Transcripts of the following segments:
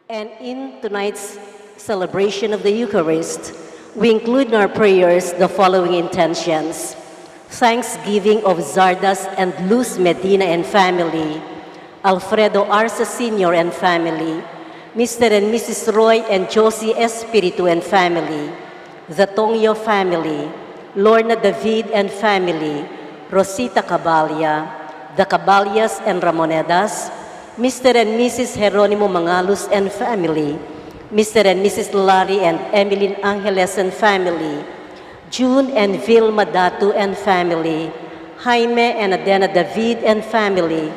And in tonight's celebration of the Eucharist, we include in our prayers the following intentions. Thanksgiving of Zardas and Luz Medina and family, Alfredo Arce Sr. and family, Mr. and Mrs. Roy and Josie Espiritu and family, the Tongyo family, Lorna David and family, Rosita Cabalya, the Cabalyas and Ramonedas, Mr. and Mrs. Jeronimo Mangalus and family, Mr. and Mrs. Larry and Emeline Angeles and family, June and Vilma Datu and family, Jaime and Adena David and family,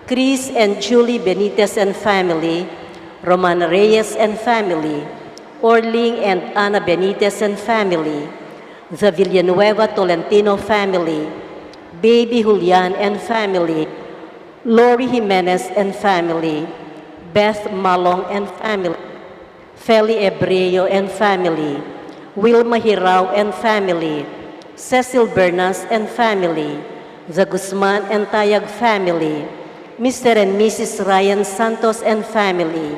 Chris and Julie Benitez and family, Romana Reyes and family, Orling and Ana Benitez and family, the Villanueva Tolentino family, Baby Julian and family, Lori Jimenez and family, Beth Malong and family, Feli Ebreo and family, Wilma Hirao and family, Cecil Bernas and family, the Guzman and Tayag family, Mr. and Mrs. Ryan Santos and family,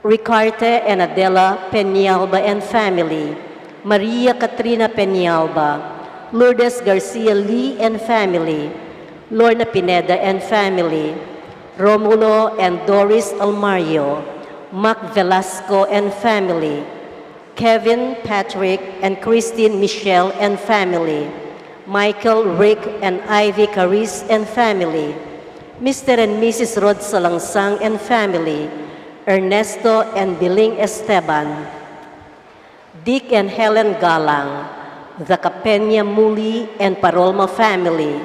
Ricarte and Adela Peñalba and family, Maria Katrina Peñalba, Lourdes Garcia Lee and family, Lorna Pineda and family, Romulo and Doris Almario, Mac Velasco and family, Kevin, Patrick, and Christine Michelle and family, Michael, Rick, and Ivy Caris and family, Mr. and Mrs. Rod Salangsang and family, Ernesto and Biling Esteban, Dick and Helen Galang, the Capena Muli and Parolma family,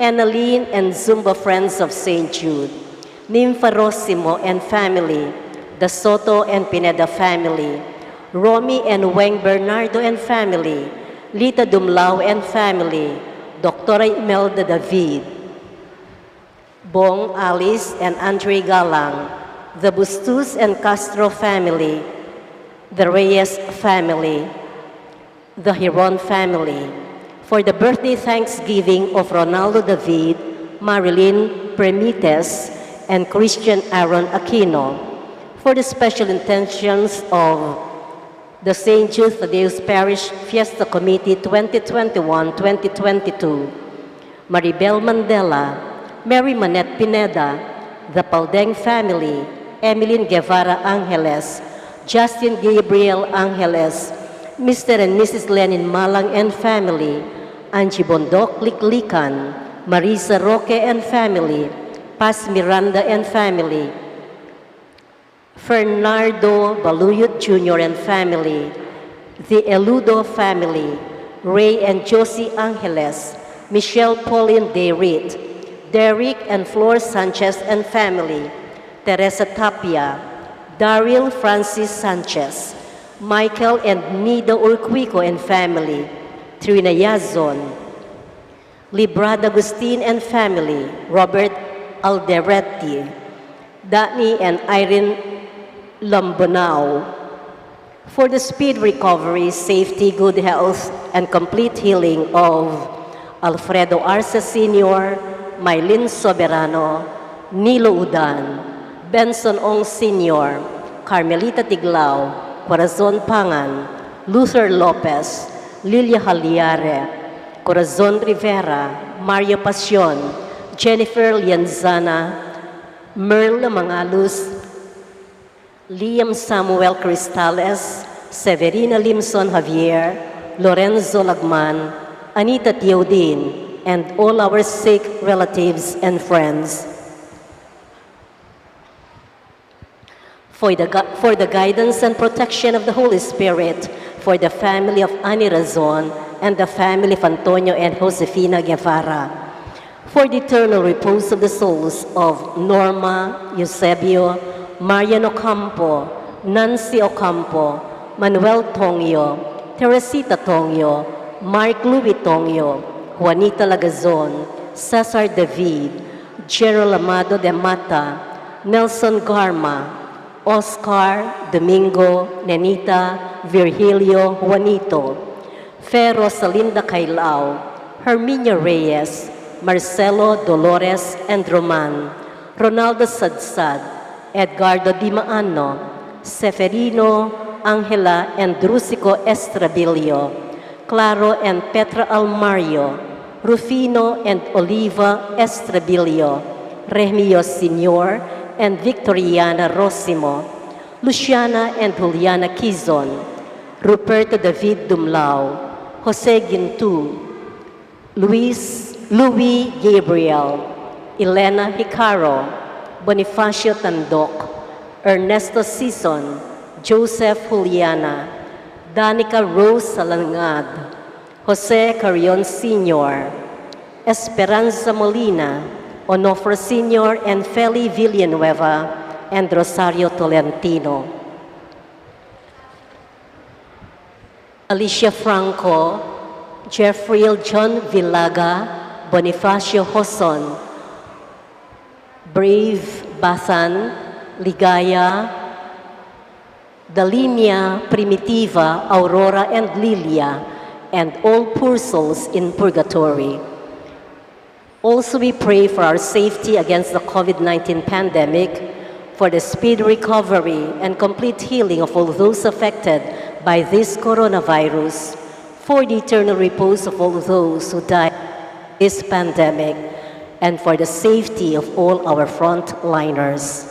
Annalene and Zumba Friends of St. Jude, Nympha Rosimo and family, the Soto and Pineda family, Romy and Weng Bernardo and family, Lita Dumlao and family, Dr. Imelda David, Bong Alice and Andre Galang, the Bustus and Castro family, the Reyes family, the Hiron family, for the birthday thanksgiving of Ronaldo David, Marilyn Premites, and Christian Aaron Aquino, for the special intentions of the St. Jude Thaddeus Parish Fiesta Committee 2021-2022, Maribel Mandela, Mary Manette Pineda, the Paldeng family, Emeline Guevara Angeles, Justin Gabriel Angeles, Mr. and Mrs. Lenin Malang and family, Angie Bondok Liklikan, Marisa Roque and family, Paz Miranda and family, Fernando Baluyot Jr. and family, the Eludo family, Ray and Josie Angeles, Michelle Pauline Derit, Derek and Flor Sanchez and family, Teresa Tapia, Daryl Francis Sanchez, Michael and Nida Urquico and family, Trina Yazon, Librad Agustin and family, Robert Alderetti, Dani and Irene Lambonao, for the speed recovery, safety, good health, and complete healing of Alfredo Arce Sr., Mylene Soberano, Nilo Udan, Benson Ong Sr., Carmelita Tiglao, Corazon Pangan, Luther Lopez, Lilia Haliare, Corazon Rivera, Mario Pasion, Jennifer Lianzana, Merle Mangalus, Liam Samuel Cristales, Severina Limson Javier, Lorenzo Lagman, Anita Teodin, and all our sick relatives and friends. For the guidance and protection of the Holy Spirit, for the family of Ani Razon and the family of Antonio and Josefina Guevara, for the eternal repose of the souls of Norma, Eusebio, Marian Ocampo, Nancy Ocampo, Manuel Tongyo, Teresita Tongyo, Mark Louis Tongyo, Juanita Lagazon, Cesar David, Gerald Amado de Mata, Nelson Garma, Oscar, Domingo, Nenita, Virgilio, Juanito, Fe Rosalinda Cailao, Herminia Reyes, Marcelo, Dolores, and Roman, Ronaldo Sadsad, Edgardo Di Maano, Seferino, Angela and Drusico Estrabilio, Claro and Petra Almario, Rufino and Oliva Estrabilio, Remio Senior and Victoriana Rosimo, Luciana and Juliana Quizon, Ruperto David Dumlao, Jose Gintu, Louis Gabriel, Elena Hicaro, Bonifacio Tandok, Ernesto Sison, Joseph Juliana, Danica Rose Salangad, Jose Carrion Sr., Esperanza Molina, Onofre Sr. and Feli Villanueva, and Rosario Tolentino. Alicia Franco, Jeffrey John Villaga, Bonifacio Hoson, Brave Bathan, Ligaya, Dalinia, Primitiva, Aurora, and Lilia, and all poor souls in purgatory. Also, we pray for our safety against the COVID-19 pandemic, for the speedy recovery and complete healing of all those affected by this coronavirus, for the eternal repose of all those who died in this pandemic, and for the safety of all our frontliners.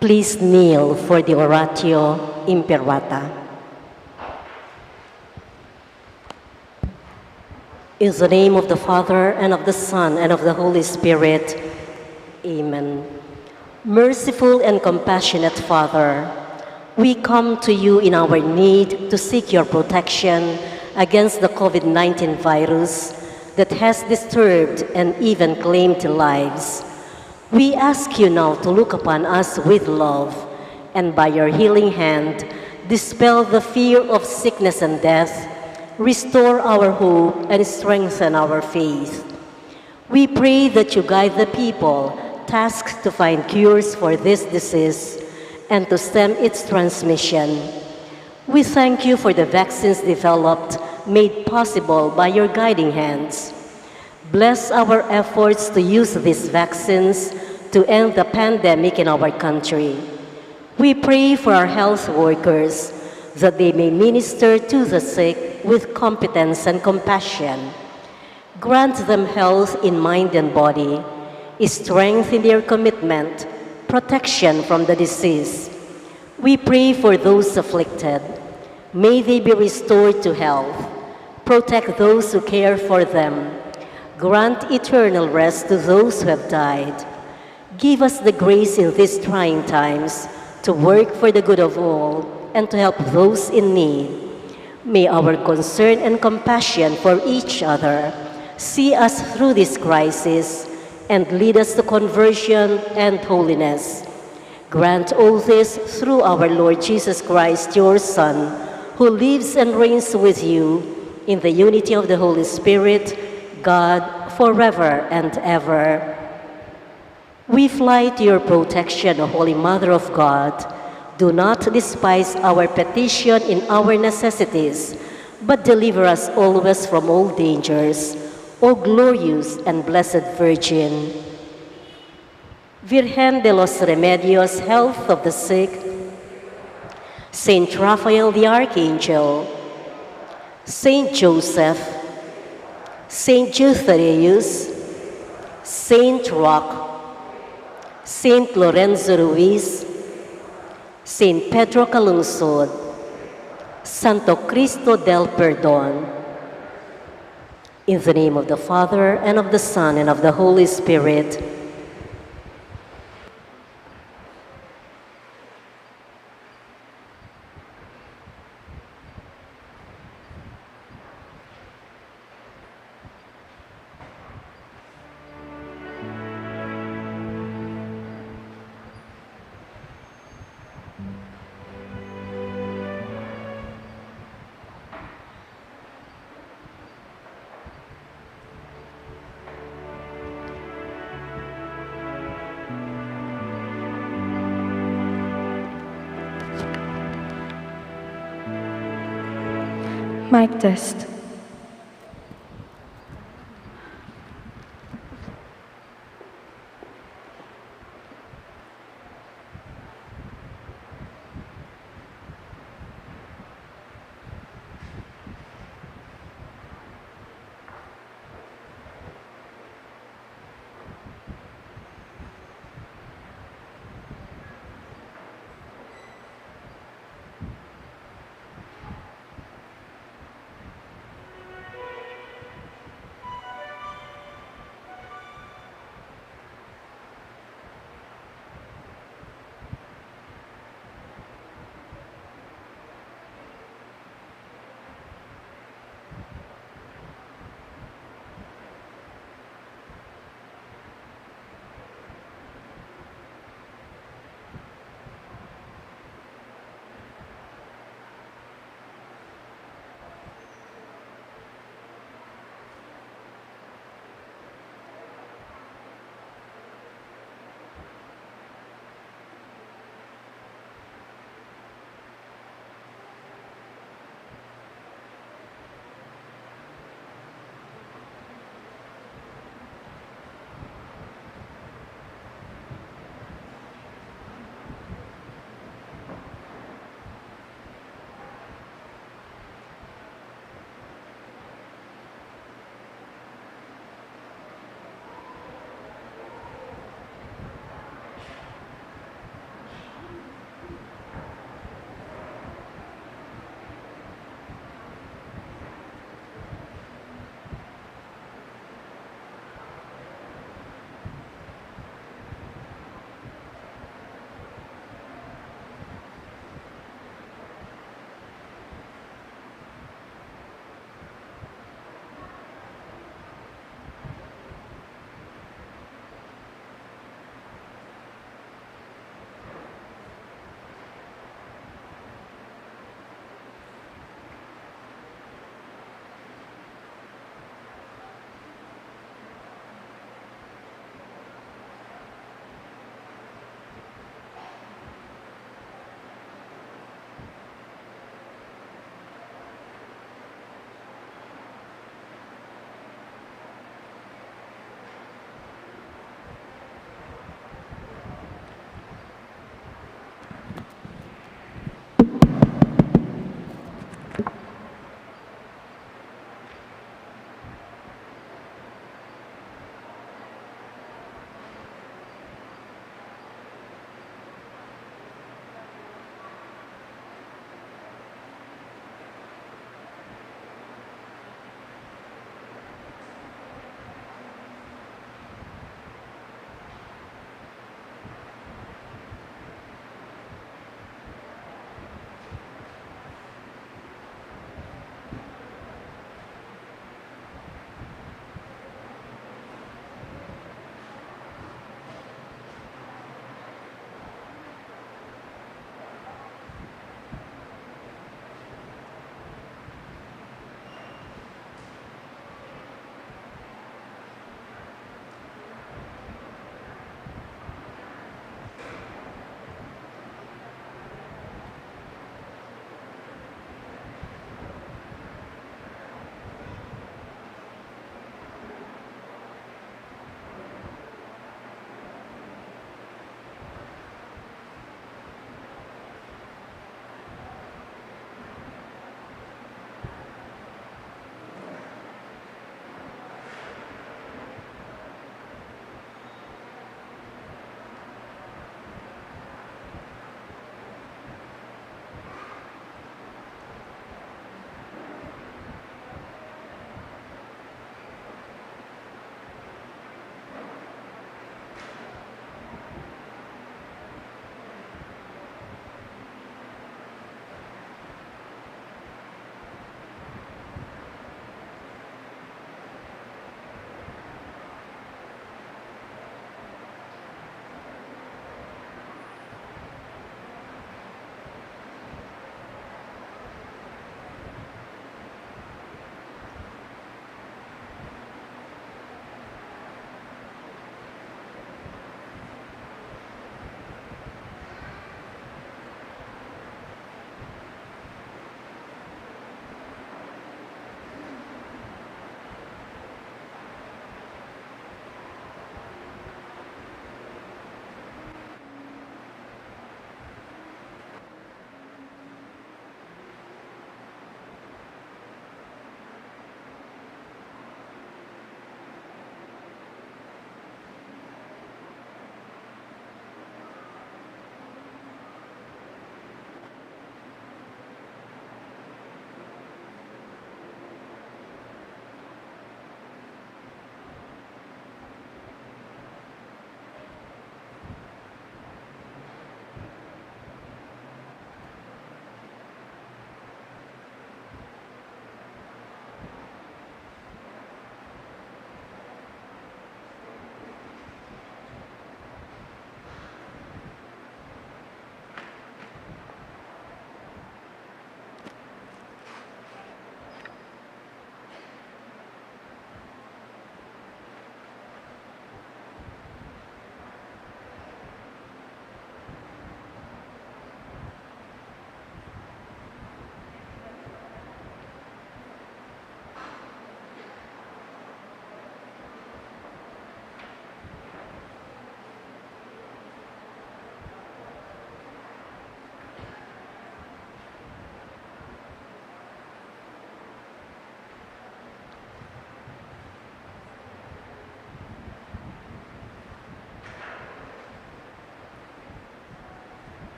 Please kneel for the Oratio Imperata. In the name of the Father, and of the Son, and of the Holy Spirit, Amen. Merciful and compassionate Father, we come to you in our need to seek your protection against the COVID-19 virus that has disturbed and even claimed lives. We ask you now to look upon us with love, and by your healing hand, dispel the fear of sickness and death, restore our hope, and strengthen our faith. We pray that you guide the people tasked to find cures for this disease and to stem its transmission. We thank you for the vaccines developed, made possible by your guiding hands. Bless our efforts to use these vaccines to end the pandemic in our country. We pray for our health workers that they may minister to the sick with competence and compassion. Grant them health in mind and body, strength in their commitment, protection from the disease. We pray for those afflicted. May they be restored to health. Protect those who care for them. Grant eternal rest to those who have died. Give us the grace in these trying times to work for the good of all and to help those in need. May our concern and compassion for each other see us through this crisis and lead us to conversion and holiness. Grant all this through our Lord Jesus Christ, your Son, who lives and reigns with you in the unity of the Holy Spirit, God, forever and ever. We fly to your protection, O Holy Mother of God. Do not despise our petition in our necessities, but deliver us always from all dangers, O glorious and blessed Virgin. Virgen de los Remedios, health of the sick, Saint Raphael the Archangel, Saint Joseph, Saint Jude Thaddeus, Saint Roch, Saint Lorenzo Ruiz, Saint Pedro Calungsod, Santo Cristo del Perdón. In the name of the Father, and of the Son, and of the Holy Spirit. Mic test.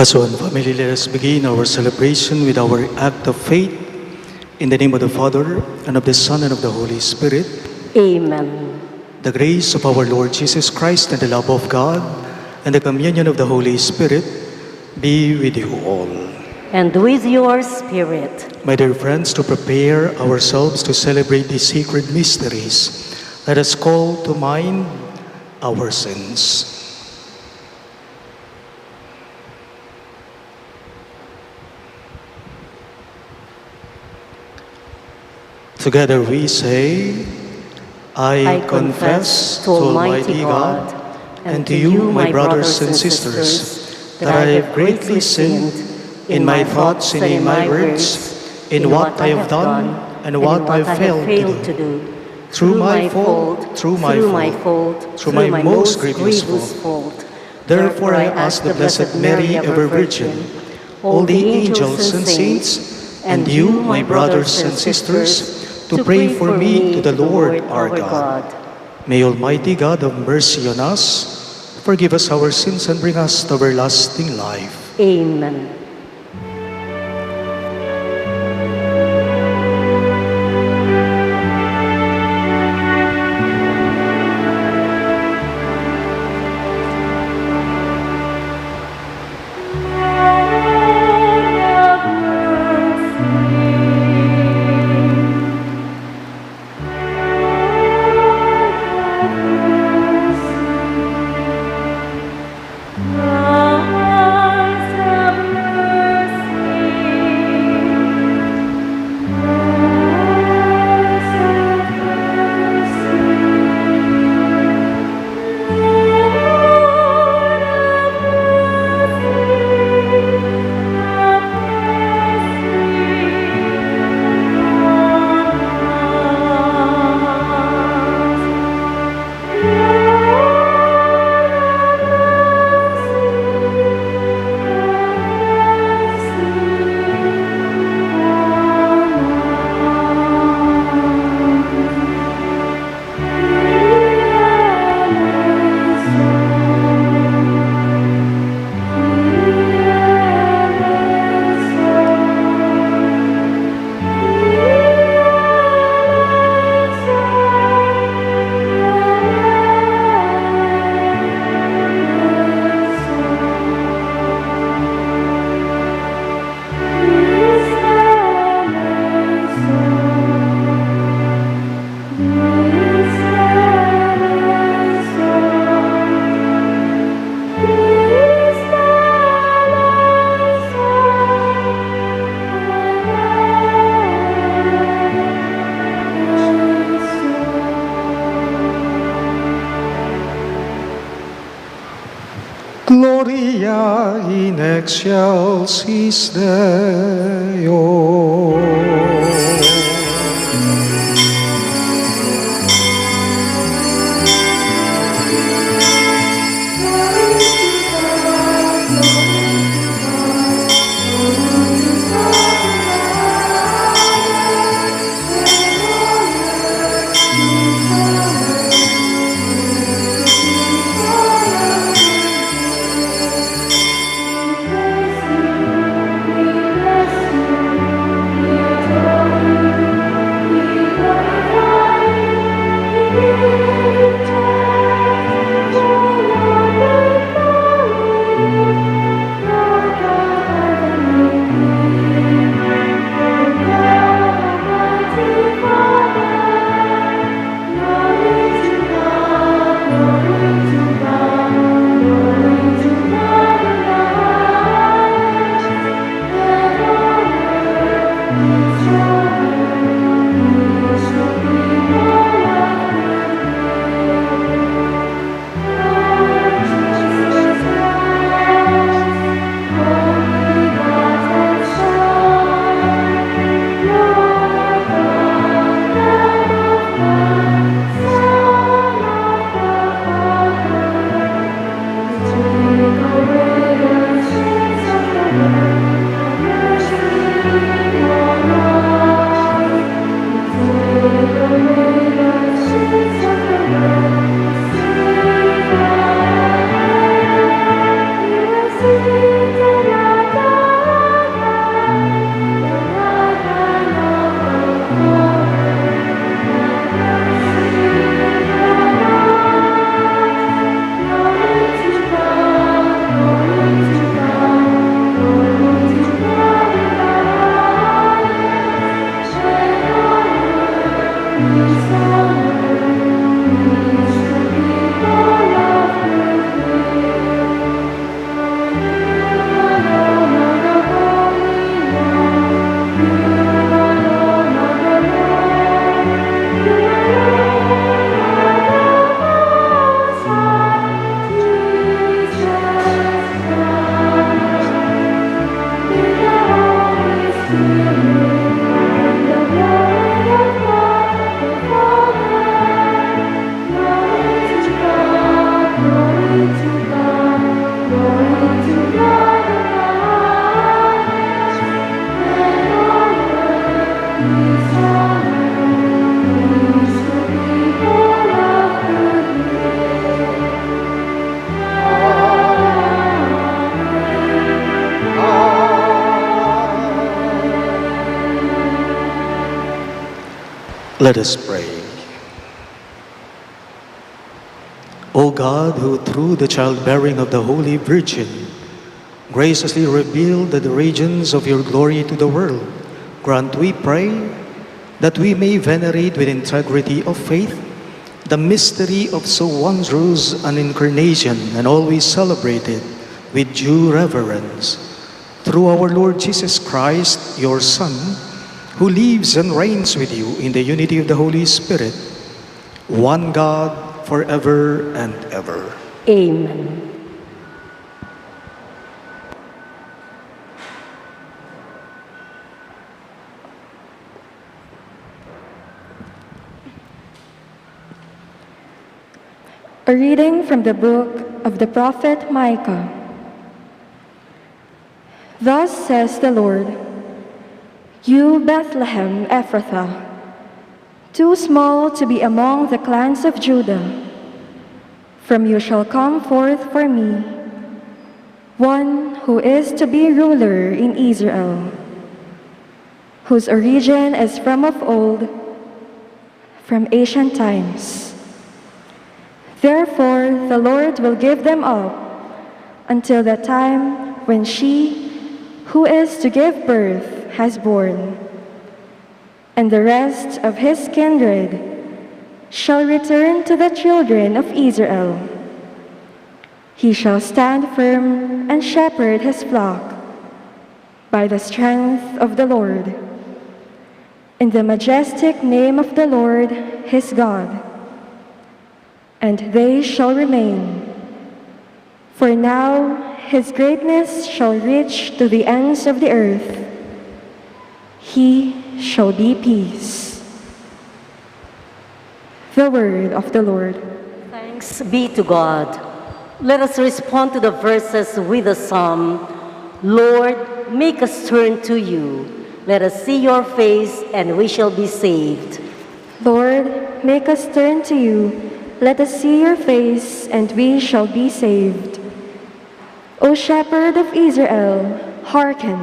As one family, let us begin our celebration with our act of faith. In the name of the Father, and of the Son, and of the Holy Spirit. Amen. The grace of our Lord Jesus Christ, and the love of God, and the communion of the Holy Spirit be with you all. And with your spirit. My dear friends, to prepare ourselves to celebrate these sacred mysteries, let us call to mind our sins. Together we say, I confess to Almighty God and to you, my brothers and sisters, that I have greatly sinned in my thoughts and in my words, in what I have done and what I have failed to do. Through my fault, through my most grievous fault. Therefore I ask the Blessed Mary, ever Virgin, all the angels and saints, and you, my brothers and sisters, to pray for me to the Lord our God. May Almighty God have mercy on us, forgive us our sins, and bring us to everlasting life. Amen. Reina in excelsis Deo. Let us pray. O God, who through the childbearing of the Holy Virgin graciously revealed the regions of your glory to the world, grant, we pray, that we may venerate with integrity of faith the mystery of so wondrous an incarnation and always celebrate it with due reverence. Through our Lord Jesus Christ, your Son, who lives and reigns with you in the unity of the Holy Spirit, one God, forever and ever. Amen. A reading from the book of the prophet Micah. Thus says the Lord, "You, Bethlehem Ephrathah, too small to be among the clans of Judah, from you shall come forth for me one who is to be ruler in Israel, whose origin is from of old, from ancient times. Therefore the Lord will give them up until the time when she who is to give birth has born, and the rest of his kindred shall return to the children of Israel. He shall stand firm and shepherd his flock by the strength of the Lord, in the majestic name of the Lord his God. And they shall remain, for now His greatness shall reach to the ends of the earth. He shall be peace. The word of the Lord. Thanks be to God. Let us respond to the verses with a psalm. Lord, make us turn to you. Let us see your face, and we shall be saved. Lord, make us turn to you. Let us see your face, and we shall be saved. O Shepherd of Israel, hearken.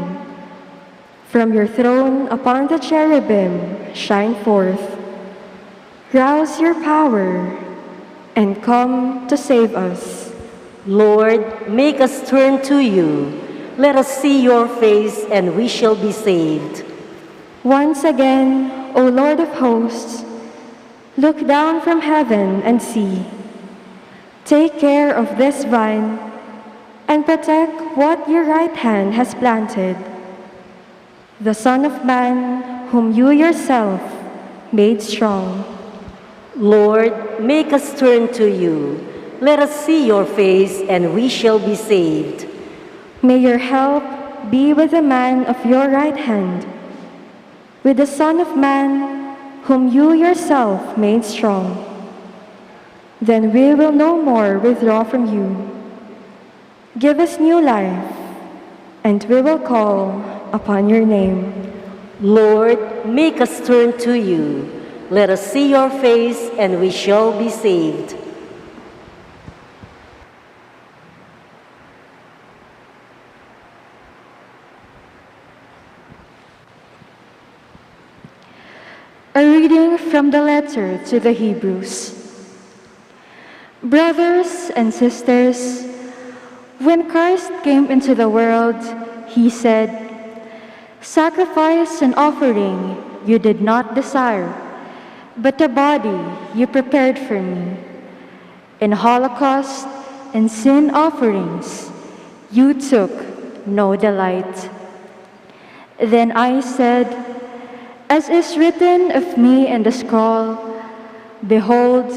From your throne upon the cherubim, shine forth. Rouse your power, and come to save us. Lord, make us turn to you. Let us see your face, and we shall be saved. Once again, O Lord of hosts, look down from heaven and see. Take care of this vine and protect what your right hand has planted. The Son of Man, whom you yourself made strong. Lord, make us turn to you. Let us see your face, and we shall be saved. May your help be with the man of your right hand, with the Son of Man, whom you yourself made strong. Then we will no more withdraw from you. Give us new life, and we will call upon your name. Lord, make us turn to you. Let us see your face, and we shall be saved. A reading from the letter to the Hebrews. Brothers and sisters, when Christ came into the world, he said, "Sacrifice and offering you did not desire, but a body you prepared for me. In holocaust and sin offerings you took no delight." Then I said, "As is written of me in the scroll, behold,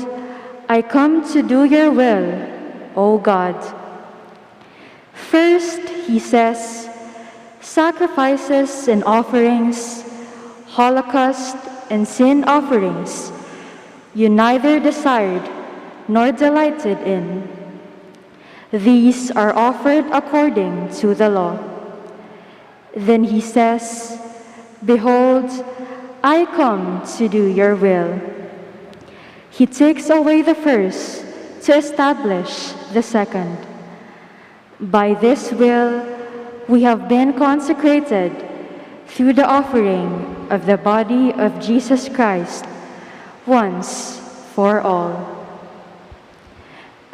I come to do your will, O God." First, he says, sacrifices and offerings, holocaust and sin offerings, you neither desired nor delighted in. These are offered according to the law. Then he says, "Behold, I come to do your will." He takes away the first to establish the second. By this will, we have been consecrated through the offering of the body of Jesus Christ, once for all.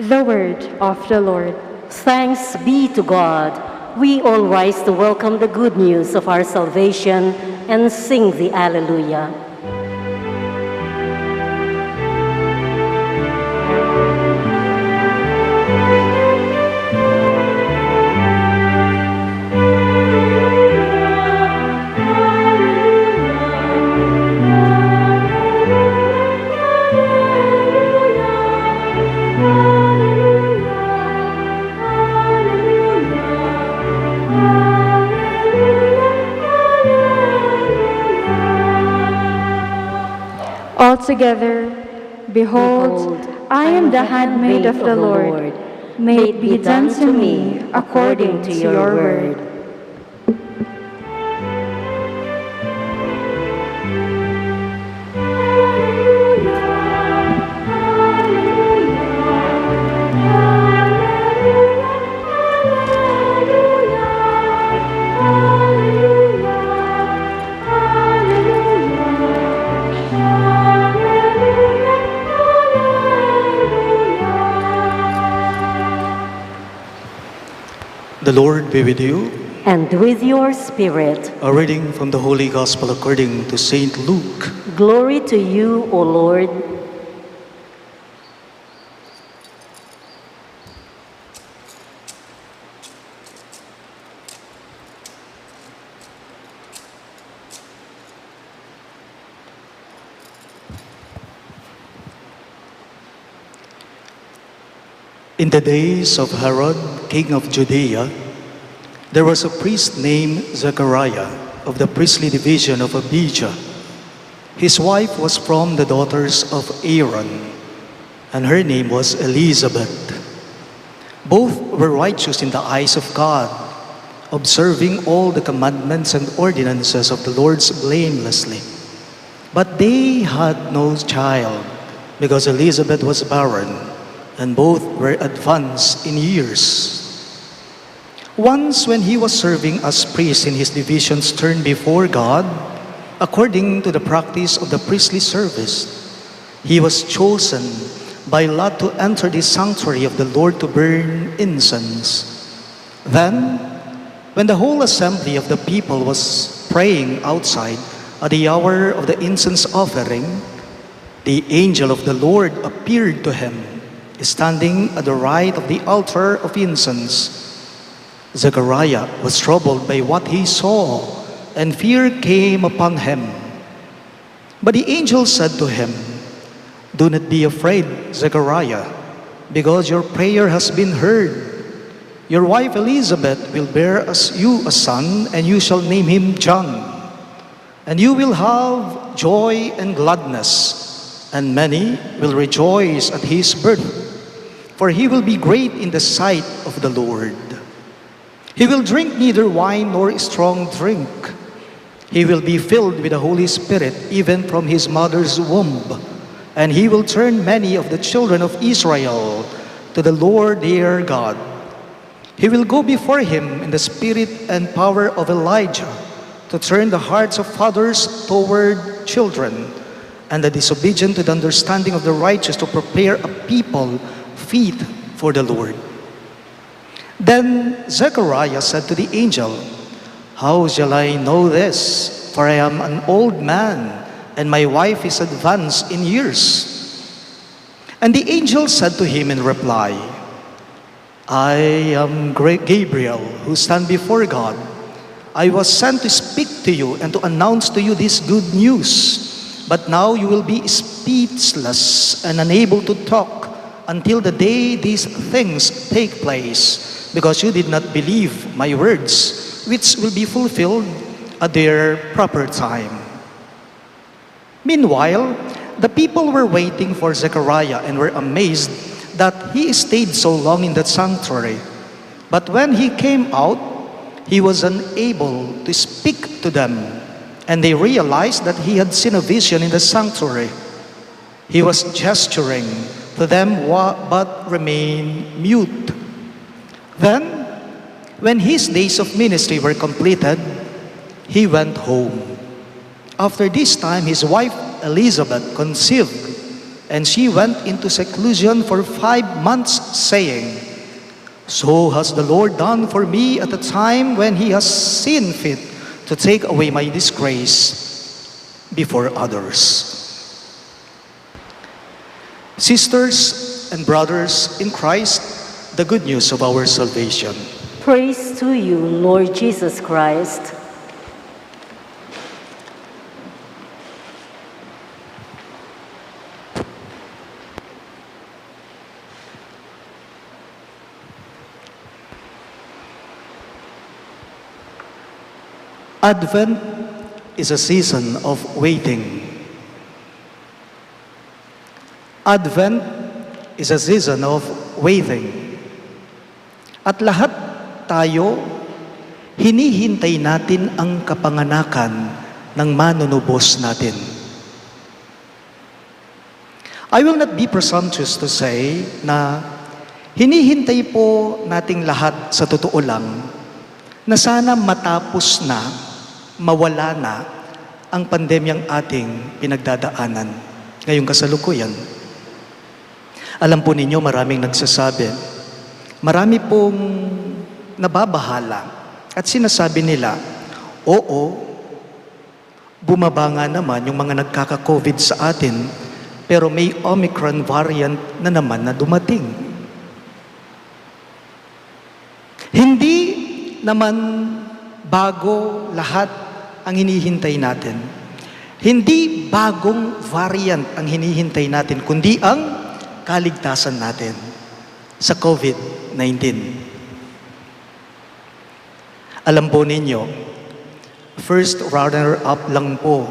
The word of the Lord. Thanks be to God. We all rise to welcome the good news of our salvation and sing the Alleluia. Altogether, behold, I am the handmaid of the Lord. May it be done to me according to your word. The Lord be with you. And with your spirit. A reading from the Holy Gospel according to St. Luke. Glory to you, O Lord. In the days of Herod, king of Judea, there was a priest named Zechariah of the priestly division of Abijah. His wife was from the daughters of Aaron, and her name was Elizabeth. Both were righteous in the eyes of God, observing all the commandments and ordinances of the Lord blamelessly. But they had no child, because Elizabeth was barren, and both were advanced in years. Once, when he was serving as priest in his division's turn before God, according to the practice of the priestly service, he was chosen by lot to enter the sanctuary of the Lord to burn incense. Then, when the whole assembly of the people was praying outside at the hour of the incense offering, the angel of the Lord appeared to him, standing at the right of the altar of incense. Zechariah was troubled by what he saw, and fear came upon him. But the angel said to him, "Do not be afraid, Zechariah, because your prayer has been heard. Your wife Elizabeth will bear you a son, and you shall name him John. And you will have joy and gladness, and many will rejoice at his birth, for he will be great in the sight of the Lord. He will drink neither wine nor strong drink. He will be filled with the Holy Spirit even from his mother's womb, and he will turn many of the children of Israel to the Lord their God. He will go before him in the spirit and power of Elijah, to turn the hearts of fathers toward children, and the disobedient to the understanding of the righteous, to prepare a people fit for the Lord." Then Zechariah said to the angel, "How shall I know this? For I am an old man, and my wife is advanced in years." And the angel said to him in reply, "I am Gabriel, who stand before God. I was sent to speak to you and to announce to you this good news. But now you will be speechless and unable to talk until the day these things take place, because you did not believe my words, which will be fulfilled at their proper time." Meanwhile, the people were waiting for Zechariah and were amazed that he stayed so long in the sanctuary. But when he came out, he was unable to speak to them, and they realized that he had seen a vision in the sanctuary. He was gesturing to them but remained mute. Then, when his days of ministry were completed, he went home. After this time, his wife Elizabeth conceived, and she went into seclusion for 5 months, saying, "So has the Lord done for me at the time when he has seen fit to take away my disgrace before others." Sisters and brothers in Christ, the good news of our salvation. Praise to you, Lord Jesus Christ. Advent is a season of waiting. Advent is a season of waiting. At lahat tayo, hinihintay natin ang kapanganakan ng manunubos natin. I will not be presumptuous to say na hinihintay po nating lahat sa totoo lang na sana matapos na, mawala na ang pandemyang ating pinagdadaanan ngayong kasalukuyan. Alam po ninyo, maraming nagsasabi, marami pong nababahala at sinasabi nila, oo, bumaba nga naman yung mga nagkaka-COVID sa atin, pero may Omicron variant na naman na dumating. Hindi naman bago lahat ang hinihintay natin. Hindi bagong variant ang hinihintay natin, kundi ang kaligtasan natin sa COVID-19. Alam po ninyo, first runner-up lang po.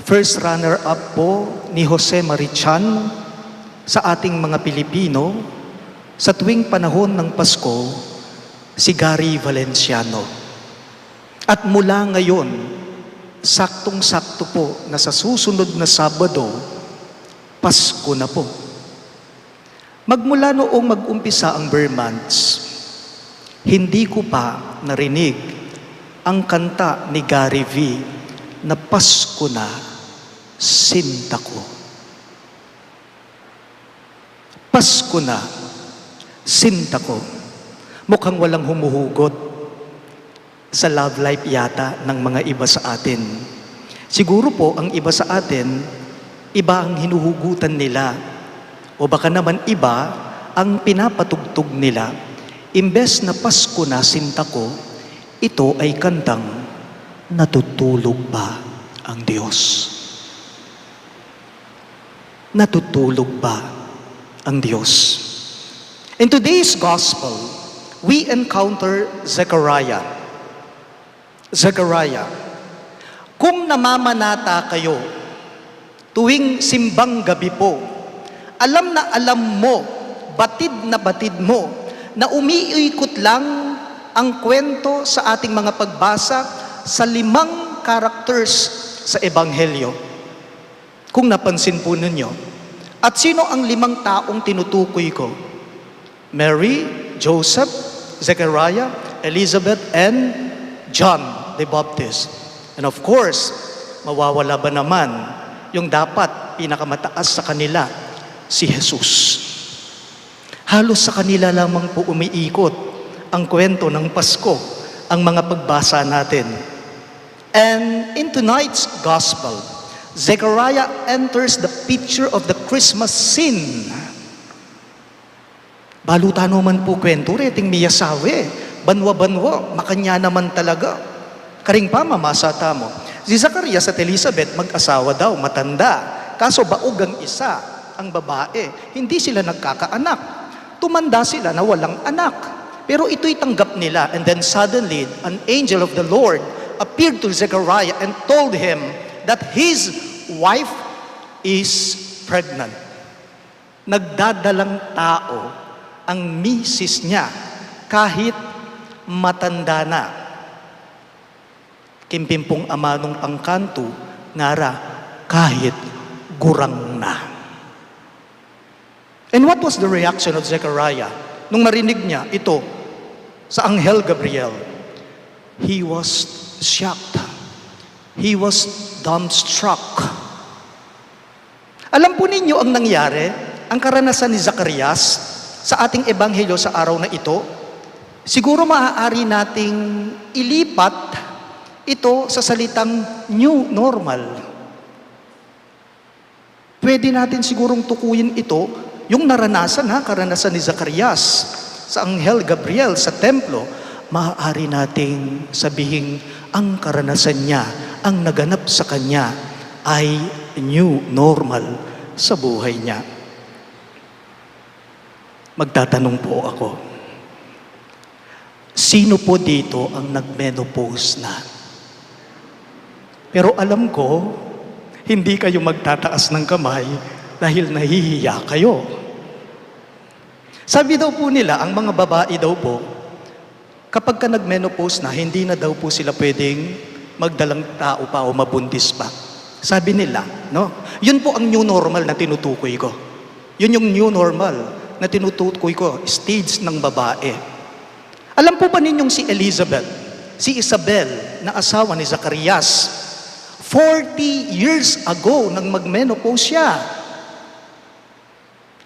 First runner-up po ni Jose Marichan sa ating mga Pilipino sa tuwing panahon ng Pasko, si Gary Valenciano. At mula ngayon, saktong-sakto po na sa susunod na Sabado, Pasko na po. Magmula noong mag-umpisa ang Burr Months, hindi ko pa narinig ang kanta ni Gary V na Pasko na, sinta ko. Pasko na, sinta ko. Mukhang walang humuhugot sa love life yata ng mga iba sa atin. Siguro po ang iba sa atin, iba ang hinuhugutan nila. O baka naman iba ang pinapatugtog nila. Imbes na Pasko na, sinta ko, ito ay kantang natutulog ba ang Diyos? Natutulog ba ang Diyos? In today's gospel, we encounter Zechariah. Zechariah, kung namamanata kayo tuwing simbang gabi po, alam na alam mo, batid na batid mo, na umiikot lang ang kwento sa ating mga pagbasa sa 5 characters sa Ebanghelyo. Kung napansin po ninyo. At sino ang 5 taong tinutukoy ko? Mary, Joseph, Zechariah, Elizabeth, and John the Baptist. And of course, mawawala ba naman yung dapat pinakamataas sa kanila, si Jesus. Halos sa kanila lamang po umiikot ang kwento ng Pasko, ang mga pagbasa natin. And in tonight's gospel, Zechariah enters the picture of the Christmas scene. Baluta naman po kwento, reting miyasawe, banwa-banwa, makanya naman talaga. Karing pa mamasata mo. Si Zacarias at Elizabeth mag-asawa daw, matanda. Kaso baog ang isa, ang babae. Hindi sila nagkakaanak. Tumanda sila na walang anak. Pero ito'y tanggap nila. And then suddenly, an angel of the Lord appeared to Zechariah and told him that his wife is pregnant. Nagdadalang tao ang misis niya kahit matanda na. Kimpimpong ama nung pangkanto, ngara, kahit gurang na. And what was the reaction of Zechariah nung marinig niya ito sa Anghel Gabriel? He was shocked. He was dumbstruck. Alam po ninyo ang nangyari, ang karanasan ni Zacarias sa ating ebanghelyo sa araw na ito, siguro maaari nating ilipat ito sa salitang new normal. Pwede natin sigurong tukuyin ito, yung karanasan ni Zacarias sa Anghel Gabriel sa templo, maaari nating sabihin ang karanasan niya, ang naganap sa kanya ay new normal sa buhay niya. Magtatanong po ako, sino po dito ang nag-menopause na? Pero alam ko, hindi kayo magtataas ng kamay dahil nahihiya kayo. Sabi daw po nila, ang mga babae daw po, kapag ka nag-menopause na, hindi na daw po sila pwedeng magdalang tao pa o mabuntis pa. Sabi nila, no? Yun po ang new normal na tinutukoy ko. Yun yung new normal na tinutukoy ko, stage ng babae. Alam po ba ninyong si Elizabeth, si Isabel, na asawa ni Zacarias, 40 years ago nang mag-menopause siya.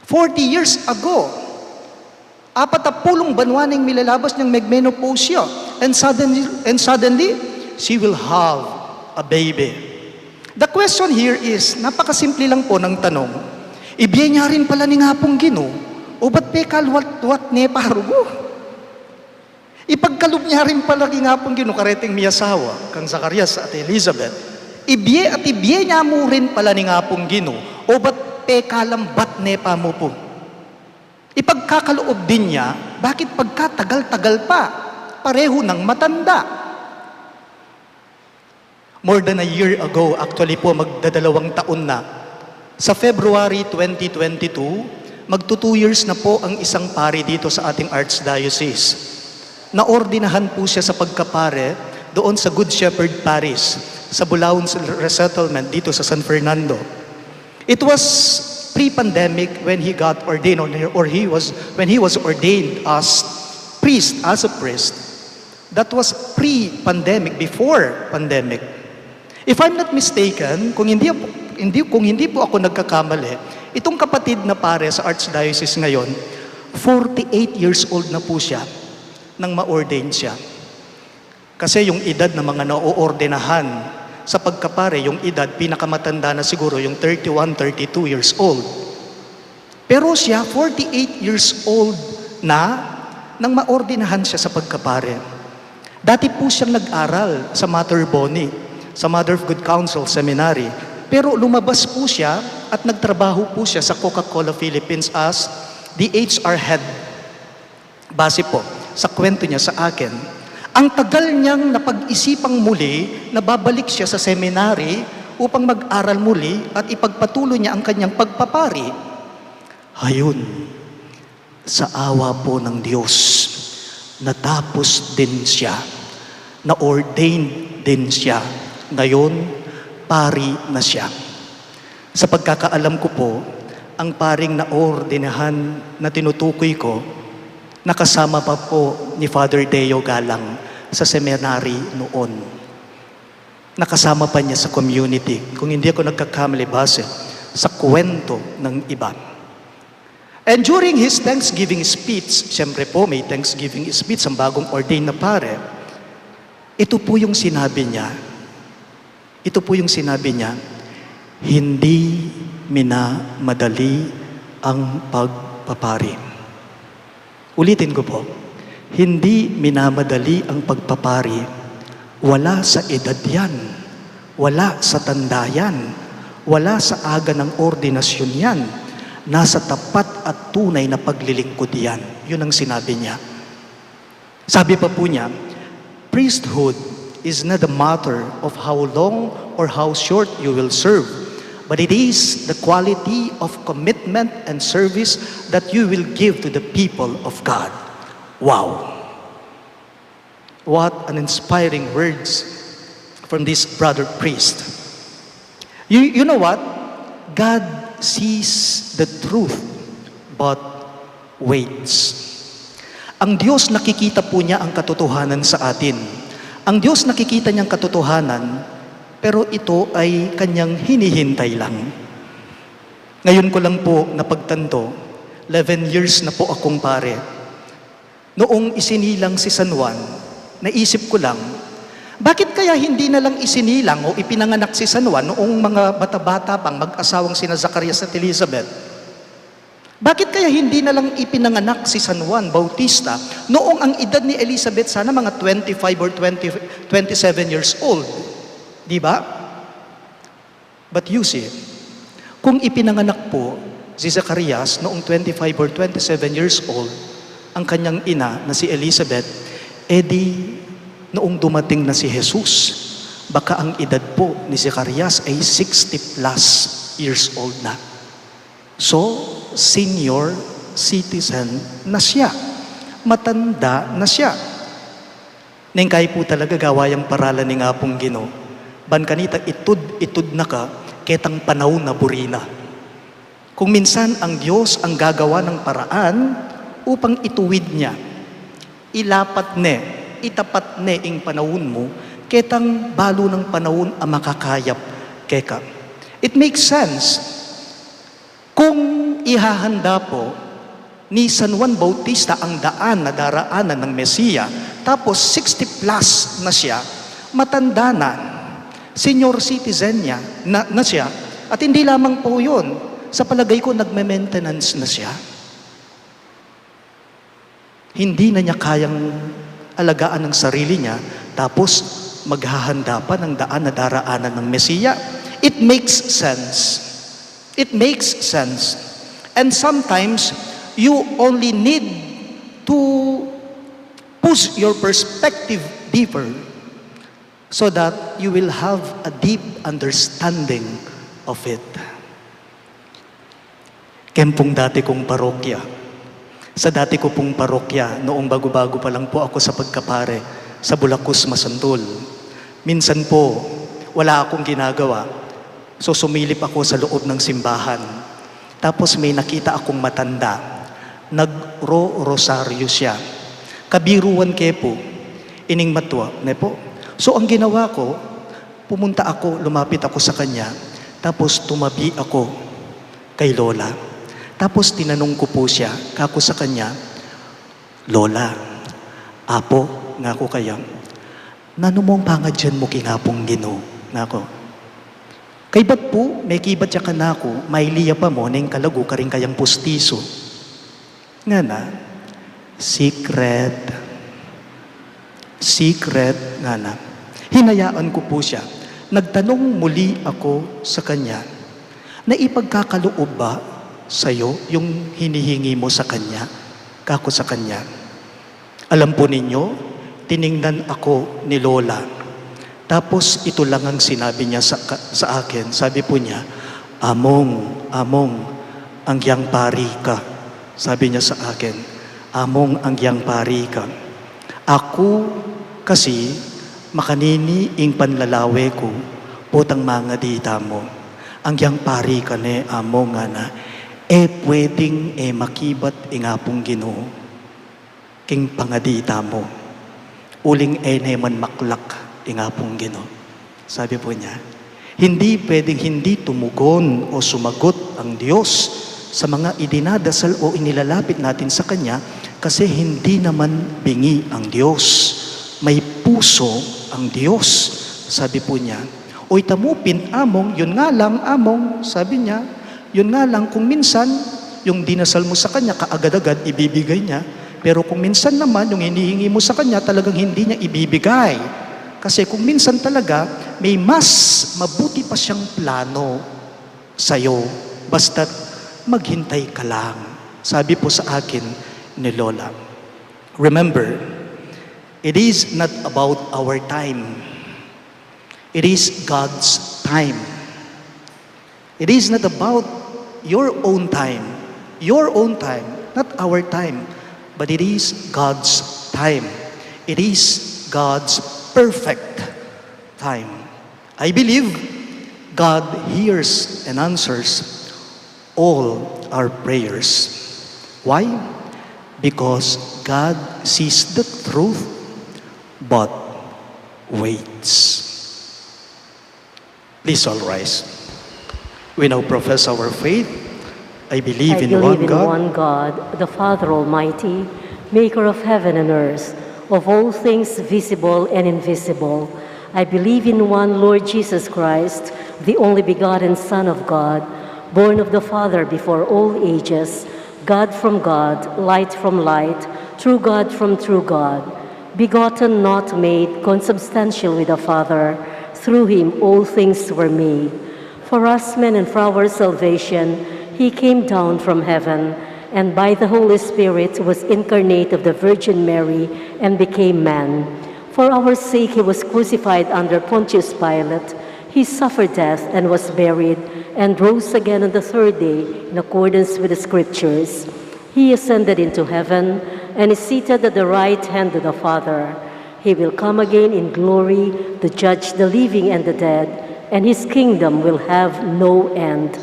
40 years ago. 40 banwa nang milalabas niyang mag-menopause siya. And suddenly, she will have a baby. The question here is, napakasimple lang po ng tanong, ibiya niya rin pala ni nga pong Gino, o ba't pekal wat ne parugo? Ipagkalub niya rin pala nga pong Gino, kareting miyasawa, kang Zacarias at Elizabeth, ibiye niya mo rin pala ni nga pong Gino, o ba't pekalambat ne pa mo po? Ipagkakaloob din niya, bakit pagkatagal-tagal pa? pareho ng matanda. More than a year ago, actually po magdadalawang taon na, sa February 2022, magto 2 years na po ang isang pari dito sa ating Archdiocese. Naordinahan po siya sa pagkapare doon sa Good Shepherd Parish, sa Bulaon Resettlement dito sa San Fernando. It was pre-pandemic when he got ordained, when he was ordained as a priest. That was pre-pandemic, before pandemic. If I'm not mistaken, kung hindi po ako nagkakamali, itong kapatid na pare sa Archdiocese ngayon, 48 years old na po siya nang ma-ordain siya. Kasi yung edad ng mga na-oordinahan sa pagkapare, yung edad, pinakamatanda na siguro yung 31, 32 years old. Pero siya, 48 years old na nang ma-ordinahan siya sa pagkapare. Dati po siyang nag-aral sa Mater Boni, sa Mother of Good Counsel Seminary. Pero lumabas po siya at nagtrabaho po siya sa Coca-Cola Philippines as the HR head. Base po sa kwento niya sa akin, ang tagal niyang napag-isipang muli na babalik siya sa seminary upang mag-aral muli at ipagpatuloy niya ang kanyang pagpapari. Hayun, sa awa po ng Diyos, natapos din siya, na-ordained din siya. Ngayon, pari na siya. Sa pagkakaalam ko po, ang paring naordinahan na tinutukoy ko, nakasama pa po ni Father Deo Galang sa seminary noon. Nakasama pa niya sa community. Kung hindi ako nagkakamali base sa kwento ng iba. And during his Thanksgiving speech, siyempre po may Thanksgiving speech ang bagong ordained na pare, ito po yung sinabi niya, hindi minamadali ang pagpapari. Ulitin ko po, hindi minamadali ang pagpapari. Wala sa edad yan, wala sa tanda yan, wala sa aga ng ordinasyon yan. Nasa tapat at tunay na paglilingkod yan. Yun ang sinabi niya. Sabi pa po niya, priesthood is not a matter of how long or how short you will serve, but it is the quality of commitment and service that you will give to the people of God. Wow! What an inspiring words from this brother priest. You know what? God sees the truth but waits. Ang Diyos nakikita po niya ang katotohanan sa atin. Ang Diyos nakikita niyang katotohanan, pero ito ay kanyang hinihintay lang. Ngayon ko lang po napagtanto, 11 years na po akong pare. Noong isinilang si San Juan, naisip ko lang, bakit kaya hindi na lang isinilang o ipinanganak si San Juan noong mga bata-bata pang mag-asawang sina Zacarias at Elizabeth? Bakit kaya hindi na lang ipinanganak si San Juan Bautista noong ang edad ni Elizabeth sana mga 25 or 27 years old? Di ba? But you see, kung ipinanganak po si Zacarias noong 25 or 27 years old, ang kanyang ina na si Elizabeth, edi noong dumating na si Jesus, baka ang edad po ni Zacarias ay 60 plus years old na. So, senior citizen na siya. Matanda na siya. Nengkay po talaga gawayang paralan ni nga pong Ginoo. Ban kanita itud na ka, ketang panahon na burina. Kung minsan ang Diyos ang gagawa ng paraan upang ituwid niya, ilapat ne, itapat ne ing panahon mo, ketang balo ng panahon ang makakayap keka. It makes sense. Kung ihahanda po ni San Juan Bautista ang daan na daraanan ng Mesiya, tapos 60 plus na siya, matanda na, senior citizen niya na siya, at hindi lamang po yun, sa palagay ko nagme-maintenance na siya. Hindi na niya kayang alagaan ng sarili niya, tapos maghahanda pa ng daan na daraanan ng Mesiya. It makes sense. It makes sense. And sometimes, you only need to push Use your perspective deeper so that you will have a deep understanding of it. Kempong dati kong parokya. Sa dati ko pong parokya, noong bago-bago pa lang po ako sa pagkapare, sa Bulacus, Masantol. Minsan po, wala akong ginagawa. So sumilip ako sa loob ng simbahan. Tapos may nakita akong matanda. Nagro-rosaryo siya. Kabiruan kepo. Ining matwa. Nepo. So ang ginawa ko, pumunta ako, lumapit ako sa kanya. Tapos tumabi ako kay Lola. Tapos tinanong ko po siya, kako sa kanya, Lola, apo, nga ko kaya, nanumong pangadyan mo kingapong Ginoo, nako. Kay ba't po, may kibat siya ka nako, may liya pa mo, neng kalago ka rin kayang pustiso. Nga na, secret, nga na. Hinayaan ko po siya. Nagtanong muli ako sa kanya, na ipagkakaloob ba sa'yo yung hinihingi mo sa kanya, kako sa kanya? Alam po ninyo, tiningnan ako ni Lola. Tapos ito lang ang sinabi niya sa akin. Sabi po niya, Among, ang yang pari ka. Sabi niya sa akin, Among, ang yang pari ka. Ako kasi, makanini ing panlalawe ko, potang mga dita mo. Ang yang pari ka ne, Among nga na, pwedeng makibat ingapong Ginoo. King pangadita mo. Uling neman maklak ingapong Ginoo. Sabi po niya, hindi pwedeng hindi tumugon o sumagot ang Diyos sa mga idinadasal o inilalapit natin sa Kanya kasi hindi naman bingi ang Diyos. May puso ang Diyos. Sabi po niya, oy tamupin among, yun nga lang among, sabi niya, yun nga lang kung minsan, yung dinasal mo sa Kanya, kaagad-agad ibibigay niya. Pero kung minsan naman, yung hinihingi mo sa Kanya, talagang hindi niya ibibigay. Kasi kung minsan talaga, may mas mabuti pa siyang plano sa'yo. Basta't maghintay ka lang. Sabi po sa akin ni Lola, remember, it is not about our time. It is God's time. It is not about your own time, not our time, but it is God's time. It is God's perfect time. I believe God hears and answers all our prayers. Why? Because God sees the truth but waits. Please all rise. We now profess our faith. I believe in one God, the Father Almighty, maker of heaven and earth, of all things visible and invisible. I believe in one Lord Jesus Christ, the only begotten Son of God, born of the Father before all ages, God from God, light from light, true God from true God, begotten, not made, consubstantial with the Father. Through him all things were made. For us men and for our salvation, he came down from heaven, and by the Holy Spirit was incarnate of the Virgin Mary and became man. For our sake he was crucified under Pontius Pilate. He suffered death and was buried, and rose again on the third day in accordance with the Scriptures. He ascended into heaven and is seated at the right hand of the Father. He will come again in glory to judge the living and the dead, and his kingdom will have no end.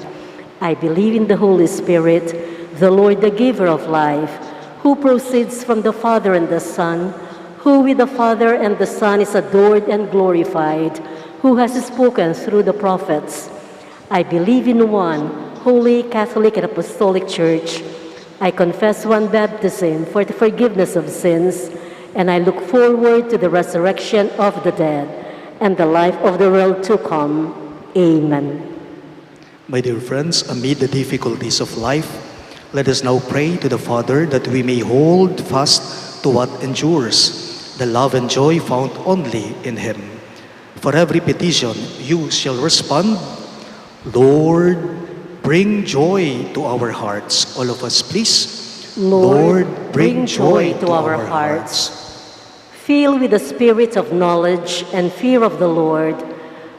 I believe in the Holy Spirit, the Lord, the giver of life, who proceeds from the Father and the Son, who with the Father and the Son is adored and glorified, who has spoken through the prophets. I believe in one holy, Catholic, and Apostolic Church. I confess one baptism for the forgiveness of sins, and I look forward to the resurrection of the dead and the life of the world to come. Amen. My dear friends, amid the difficulties of life, let us now pray to the Father that we may hold fast to what endures, the love and joy found only in Him. For every petition, you shall respond, Lord, bring joy to our hearts. All of us, please. Lord, bring joy to our hearts. Filled with the spirit of knowledge and fear of the Lord,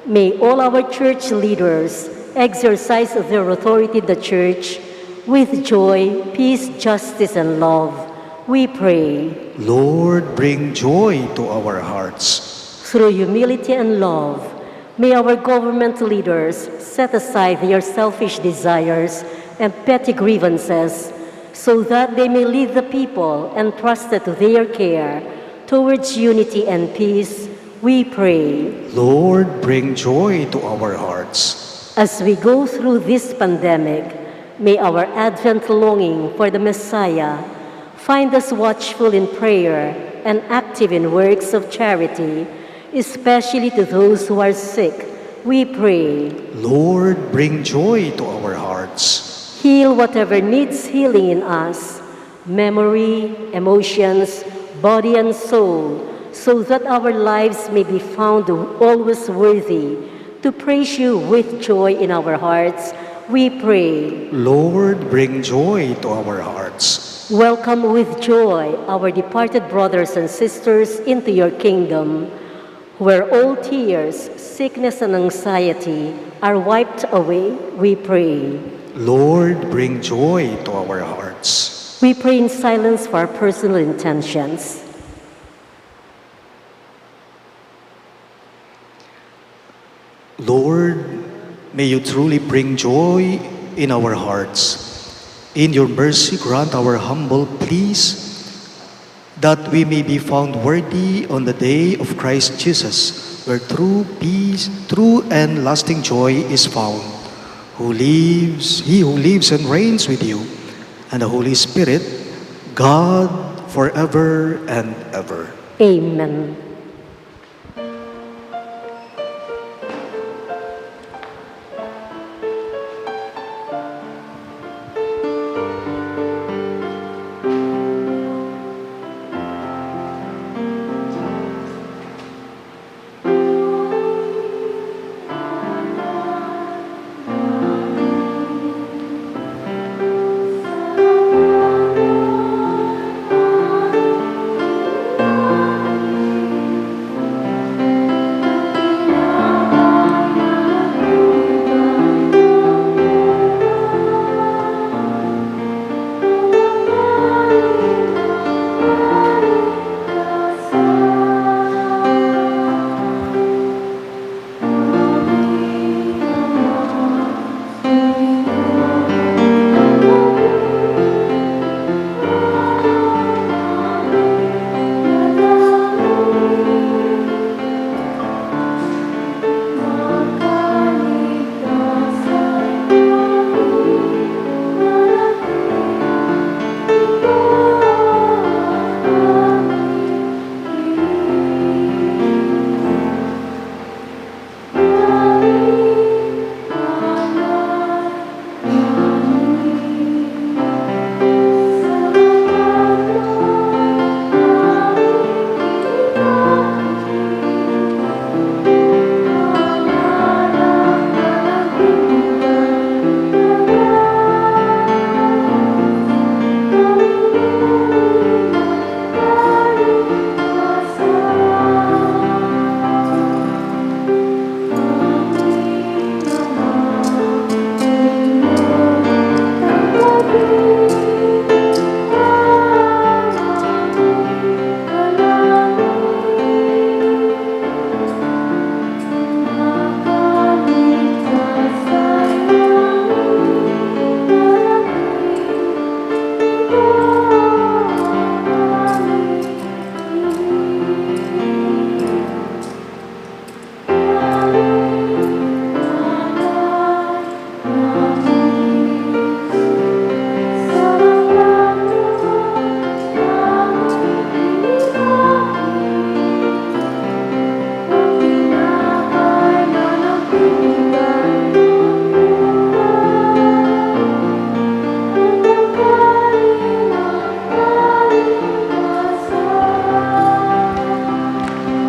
may all our church leaders exercise their authority in the church with joy, peace, justice, and love. We pray. Lord, bring joy to our hearts. Through humility and love, may our government leaders set aside their selfish desires and petty grievances so that they may lead the people entrusted to their care towards unity and peace. We pray. Lord, bring joy to our hearts. As we go through this pandemic, may our Advent longing for the Messiah find us watchful in prayer and active in works of charity, especially to those who are sick. We pray. Lord, bring joy to our hearts. Heal whatever needs healing in us, memory, emotions, body and soul, so that our lives may be found always worthy to praise you with joy in our hearts. We pray. Lord, bring joy to our hearts. Welcome with joy our departed brothers and sisters into your kingdom, where all tears, sickness, and anxiety are wiped away. We pray. Lord, bring joy to our hearts. We pray in silence for our personal intentions. Lord, may you truly bring joy in our hearts. In your mercy, grant our humble pleas that we may be found worthy on the day of Christ Jesus, where true peace, true and lasting joy is found. He who lives and reigns with you, and the Holy Spirit, God, forever and ever. Amen.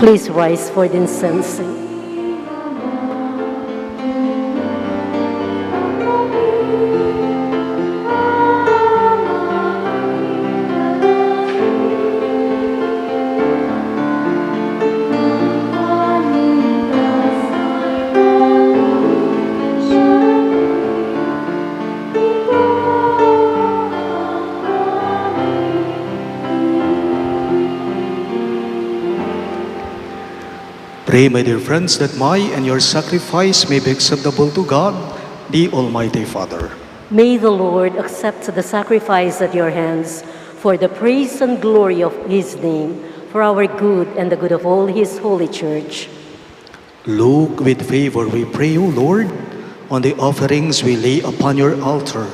Please rise for the incensing. Pray, my dear friends, that my and your sacrifice may be acceptable to God, the Almighty Father. May the Lord accept the sacrifice at your hands for the praise and glory of his name, for our good and the good of all his holy church. Look with favor, we pray, O Lord, on the offerings we lay upon your altar,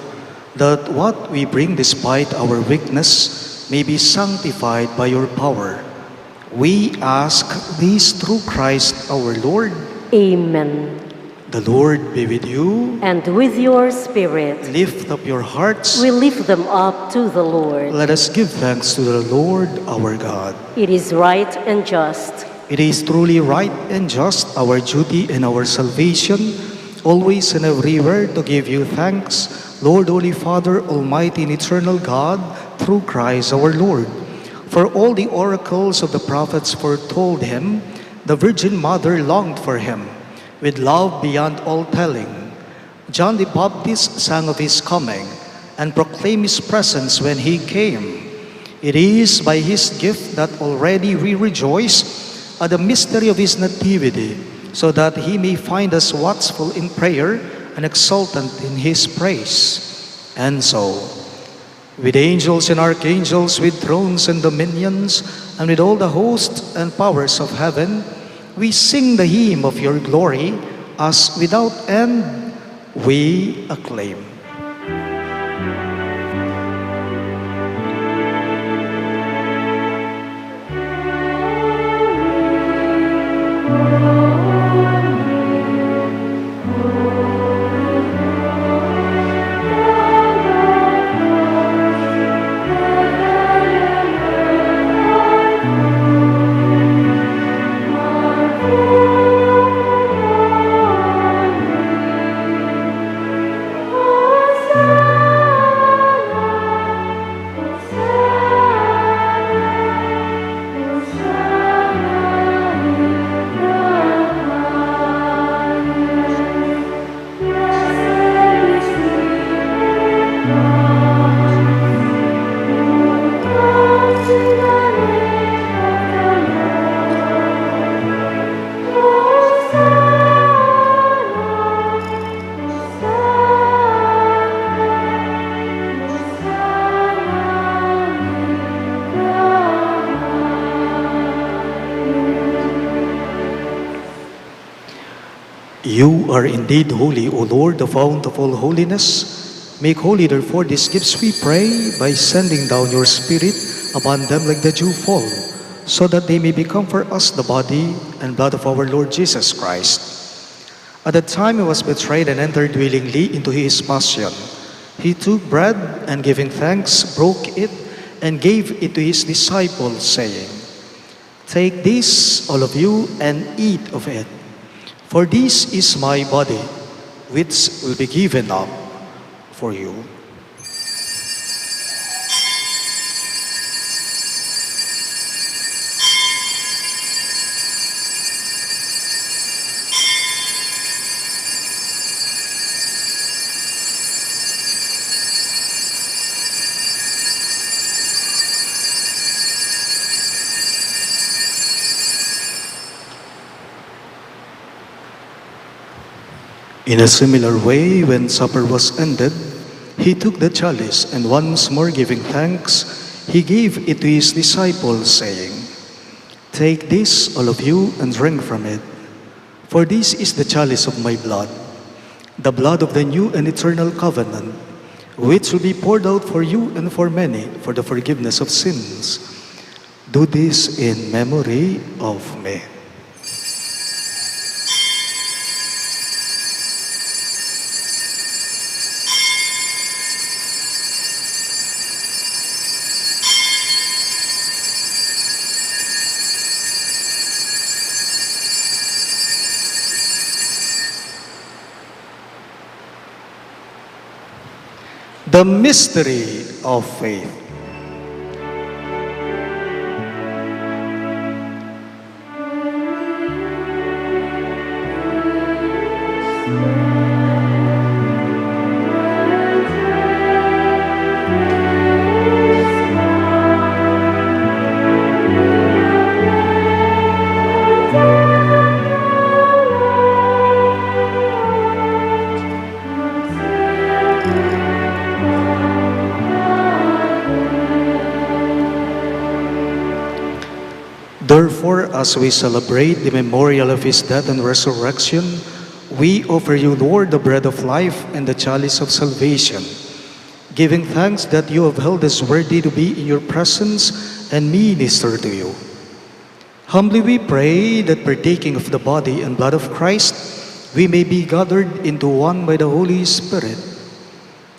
that what we bring despite our weakness may be sanctified by your power. We ask this through Christ our Lord. Amen. The Lord be with you. And with your spirit, Lift up your hearts. we lift them up to the Lord. Let us give thanks to the Lord our God. It is right and just. It is truly right and just, our duty and our salvation, always and everywhere to give you thanks, Lord, Holy Father, Almighty and eternal God, through Christ our Lord. For all the oracles of the prophets foretold him, the Virgin Mother longed for him, with love beyond all telling. John the Baptist sang of his coming, and proclaimed his presence when he came. It is by his gift that already we rejoice at the mystery of his nativity, so that he may find us watchful in prayer and exultant in his praise. And so, with angels and archangels, with thrones and dominions, and with all the hosts and powers of heaven, we sing the hymn of your glory, as without end we acclaim. You are indeed holy, O Lord, the fount of all holiness. Make holy, therefore, these gifts, we pray, by sending down your Spirit upon them like the dew fall, so that they may become for us the body and blood of our Lord Jesus Christ. At the time he was betrayed and entered willingly into his passion, he took bread and giving thanks, broke it and gave it to his disciples, saying, "Take this, all of you, and eat of it. For this is my body, which will be given up for you." In a similar way, when supper was ended, he took the chalice, and once more giving thanks, he gave it to his disciples, saying, "Take this, all of you, and drink from it. For this is the chalice of my blood, the blood of the new and eternal covenant, which will be poured out for you and for many for the forgiveness of sins. Do this in memory of me." The mystery of faith. as we celebrate the memorial of his death and resurrection, we offer you, Lord, the bread of life and the chalice of salvation, giving thanks that you have held us worthy to be in your presence and minister to you. Humbly we pray that partaking of the body and blood of Christ, we may be gathered into one by the Holy Spirit.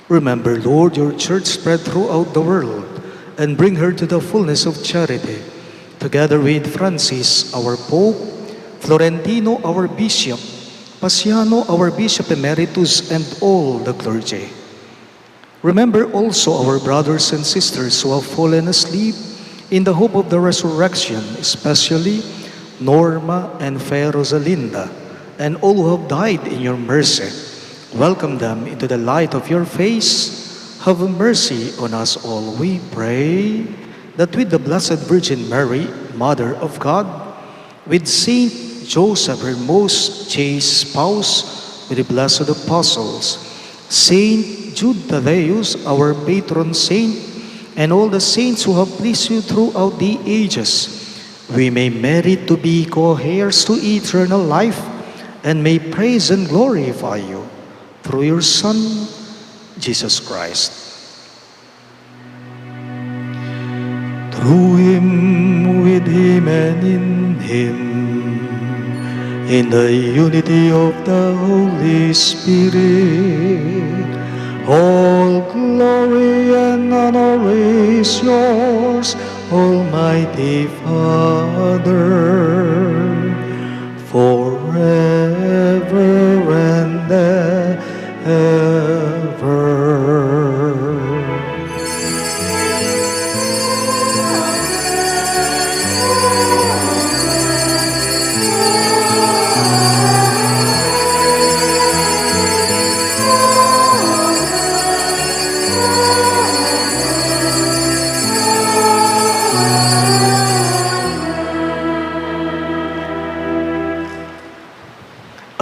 Remember, Lord, your church spread throughout the world, and bring her to the fullness of charity, together with Francis, our Pope, Florentino, our Bishop, Pasiano, our Bishop Emeritus, and all the clergy. Remember also our brothers and sisters who have fallen asleep in the hope of the resurrection, especially Norma and Faye Rosalinda, and all who have died in your mercy. Welcome them into the light of your face. Have mercy on us all, we pray, that with the Blessed Virgin Mary, Mother of God, with Saint Joseph, her most chaste spouse, with the blessed apostles, Saint Jude Thaddeus, our patron saint, and all the saints who have pleased you throughout the ages, we may merit to be co-heirs to eternal life, and may praise and glorify you through your Son, Jesus Christ. Through him, with him, and in him, in the unity of the Holy Spirit, all glory and honor is yours, Almighty Father, forever and ever.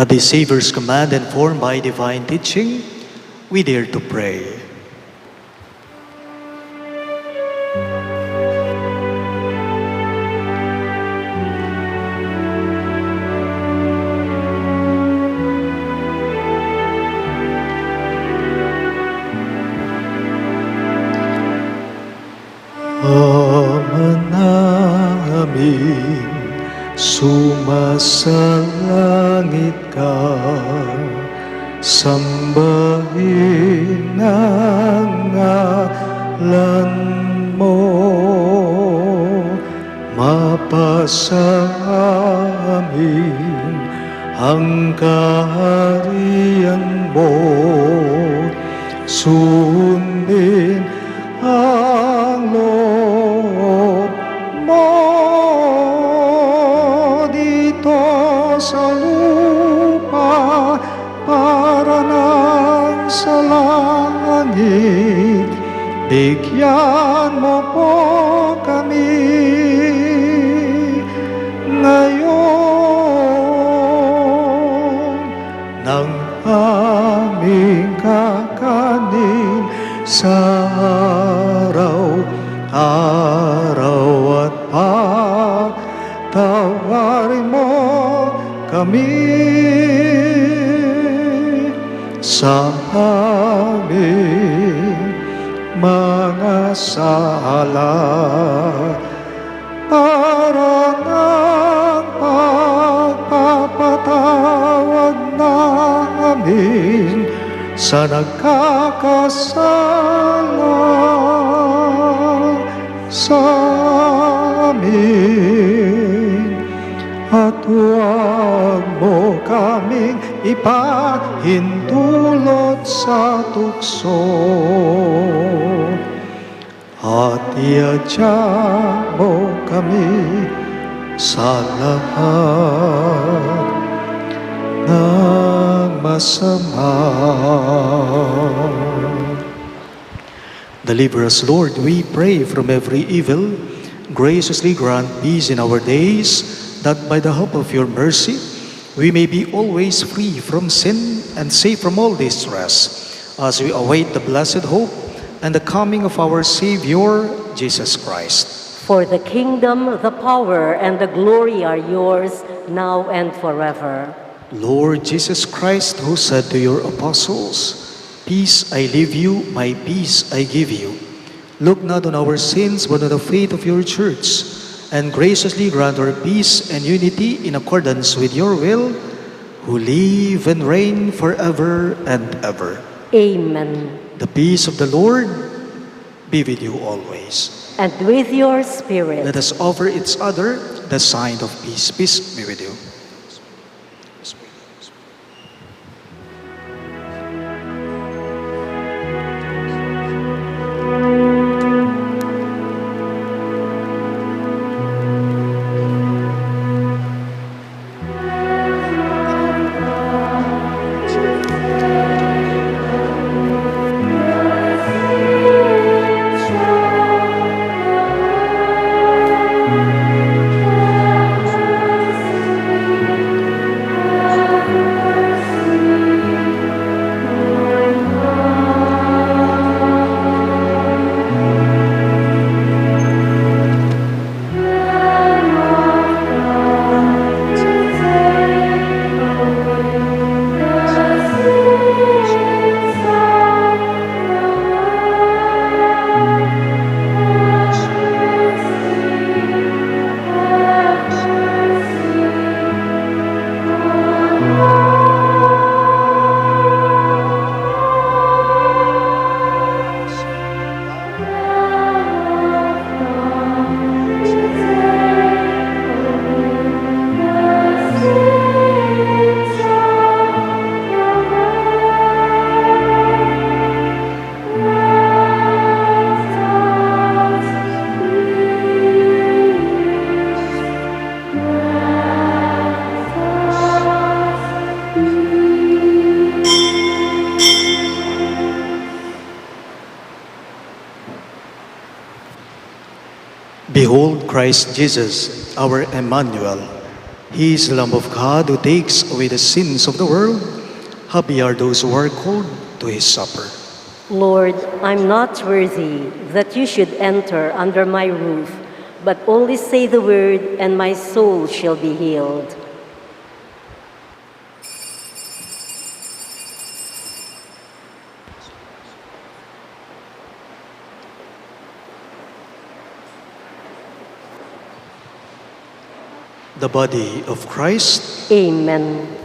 At the Savior's command and formed by divine teaching, we dare to pray. Ama namin, sumasalangit ka, sambahin ang ngalan mo, mapasa amin ang kaharian mo, sundin ang loob mo dito sa lupa para nang sa langit. Bigyan mo po kami ngayon ng aming kakanin sa araw-araw, at patawarin mo kami sa aming mga sala, para ng pagpapatawad namin sa nagkakasala sa amin, at huwag mo kaming ipahintulot sa tukso, at iadya mo kami sa lahat ng masama. Deliver us, Lord, we pray, from every evil. Graciously grant peace in our days, that by the help of your mercy, we may be always free from sin and safe from all distress, as we await the blessed hope and the coming of our Savior, Jesus Christ. For the kingdom, the power, and the glory are yours, now and forever. Lord Jesus Christ, who said to your apostles, "Peace I leave you, my peace I give you," look not on our sins, but on the faith of your church, and graciously grant her peace and unity in accordance with your will, who live and reign forever and ever. Amen. The peace of the Lord be with you always. And with your spirit. Let us offer each other the sign of peace. Peace be with you. Behold Christ Jesus, our Emmanuel. He is the Lamb of God who takes away the sins of the world. Happy are those who are called to his supper. Lord, I'm not worthy that you should enter under my roof, but only say the word, and my soul shall be healed. The body of Christ. Amen.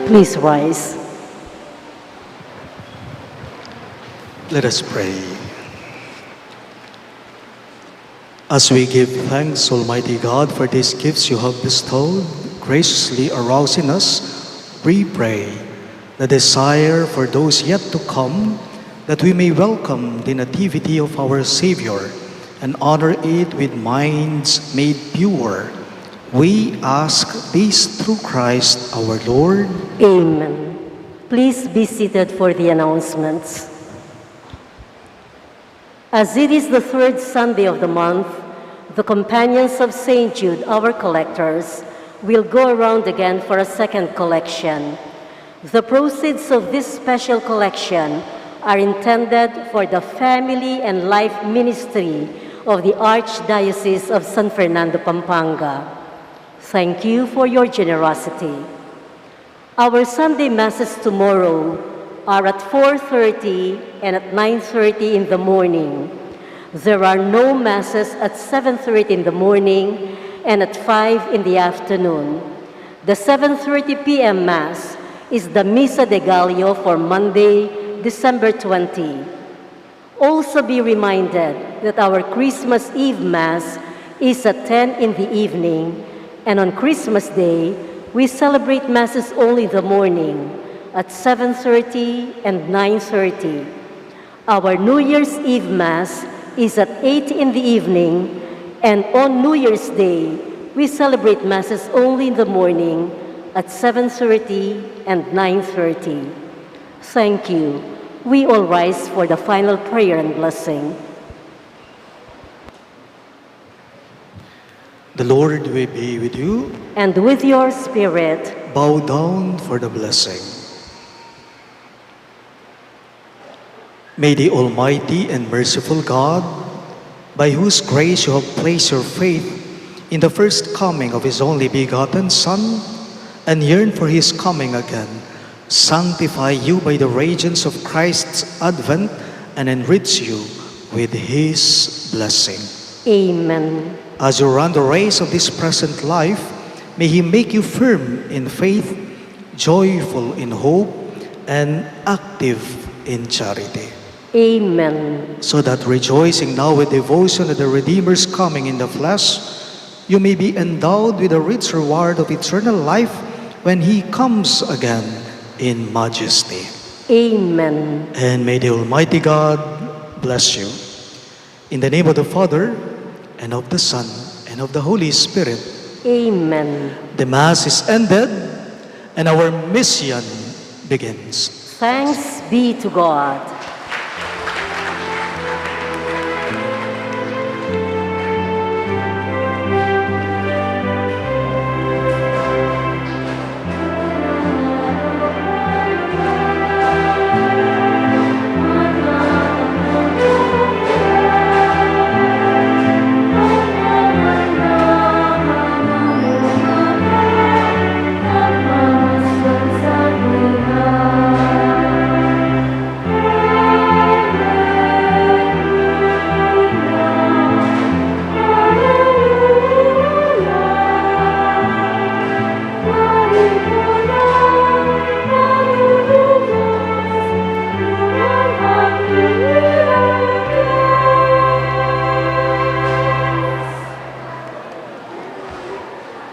Please rise. Let us pray. As we give thanks, Almighty God, for these gifts you have bestowed, graciously arouse in us, we pray, the desire for those yet to come, that we may welcome the nativity of our Savior and honor it with minds made pure. We ask this through Christ our Lord. Amen. Please be seated for the announcements. As it is the third Sunday of the month, the companions of St. Jude, our collectors, will go around again for a second collection. The proceeds of this special collection are intended for the family and life ministry of the Archdiocese of San Fernando, Pampanga. Thank you for your generosity. Our Sunday Masses tomorrow are at 4:30 and at 9:30 in the morning. There are no Masses at 7:30 in the morning and at 5 in the afternoon. The 7:30 p.m. Mass is the Misa de Gallo for Monday, December 20. Also be reminded that our Christmas Eve Mass is at 10 in the evening, and on Christmas Day, we celebrate Masses only in the morning at 7:30 and 9:30. Our New Year's Eve Mass is at 8 in the evening, and on New Year's Day, we celebrate Masses only in the morning at 7:30 and 9:30. Thank you. We all rise for the final prayer and blessing. The Lord will be with you. And with your spirit, Bow down for the blessing. May the Almighty and merciful God, by whose grace you have placed your faith in the first coming of His only begotten Son, and yearn for His coming again, sanctify you by the radiance of Christ's advent and enrich you with His blessing. Amen. As you run the race of this present life, may He make you firm in faith, joyful in hope, and active in charity. Amen. So that rejoicing now with devotion at the Redeemer's coming in the flesh, you may be endowed with the rich reward of eternal life when He comes again in majesty. Amen. And may the Almighty God bless you. In the name of the Father, and of the Son, and of the Holy Spirit. Amen. The Mass is ended, and our mission begins. Thanks be to God.